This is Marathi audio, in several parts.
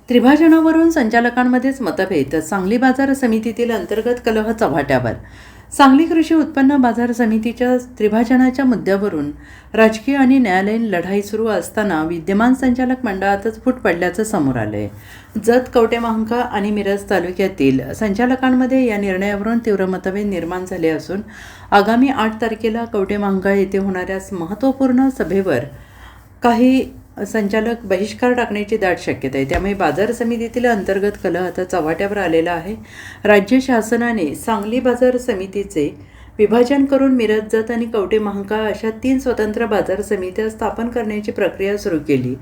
त्रिभाजनावरून संचालकांमध्येच मतभेद. सांगली बाजार समितीतील अंतर्गत कलह चव्हाट्यावर. सांगली कृषी उत्पन्न बाजार समितीच्या त्रिभाजनाच्या मुद्द्यावरून राजकीय आणि न्यायालयीन लढाई सुरू असताना विद्यमान संचालक मंडळातच फूट पडल्याचं समोर आलंय. जत, कवठेमहांकाळ आणि मिरज तालुक्यातील संचालकांमध्ये या निर्णयावरून तीव्र मतभेद निर्माण झाले असून आगामी 8 तारखेला कवठेमहांकाळ येथे होणाऱ्या महत्त्वपूर्ण सभेवर काही संचालक बहिष्कार टाकण्याची दाट शक्यता आहे. त्यामुळे बाजार समितीतील अंतर्गत कलह आता चव्हाट्यावर आलेला आहे. राज्य शासनाने सांगली बाजार समितीचे विभाजन करून मिरज, जत आणि कवठेमहांकाळ अशा 3 स्वतंत्र बाजार समित्या स्थापन करण्याची प्रक्रिया सुरू केली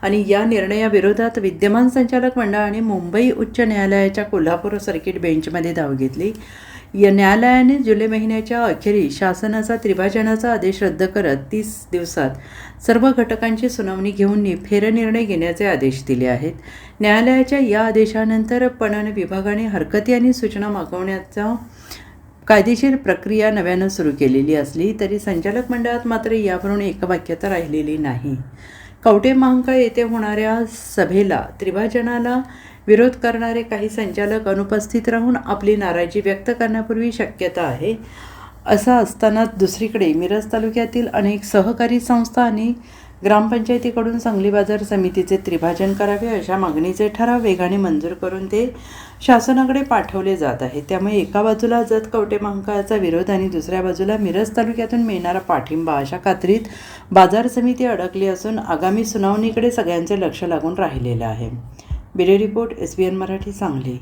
आणि या निर्णयाविरोधात विद्यमान संचालक मंडळाने मुंबई उच्च न्यायालयाच्या कोल्हापूर सर्किट बेंचमध्ये धाव घेतली. या न्यायालयाने जुलै महिन्याच्या अखेरीस शासनाचा त्रिभाजनाचा आदेश रद्द करत 30 दिवसात सर्व घटकांची सुनावणी घेऊन फेरनिर्णय घेण्याचे आदेश दिले आहेत. न्यायालयाच्या या आदेशानंतर पणन विभागाने हरकती आणि सूचना मागवण्याचा कायदेशीर प्रक्रिया नव्यानं सुरू केलेली असली तरी संचालक मंडळात मात्र यावरून एकवाक्यता राहिलेली नाही. कवठेमहांकाळ येथे होणाऱ्या सभेला त्रिभाजनाला विरोध करणारे काही संचालक अनुपस्थित राहून आपली नाराजी व्यक्त करण्यापूर्वी शक्यता आहे. असं असताना दुसरीकडे मिरज तालुक्यातील अनेक सहकारी संस्था आणि ग्रामपंचायतीकडून सांगली बाजार समितीचे त्रिभाजन करावे अशा मागणीचे ठराव वेगाने मंजूर करून ते शासनाकडे पाठवले जात आहे. त्यामुळे एका बाजूला जत, कवठेमहांकाळचा विरोध आणि दुसऱ्या बाजूला मिरज तालुक्यातून मिळणारा पाठिंबा अशा खात्रीत बाजार समिती अडकली असून आगामी सुनावणीकडे सगळ्यांचे लक्ष लागून राहिलेलं आहे. Bureau report, SBN Marathi, Sangli.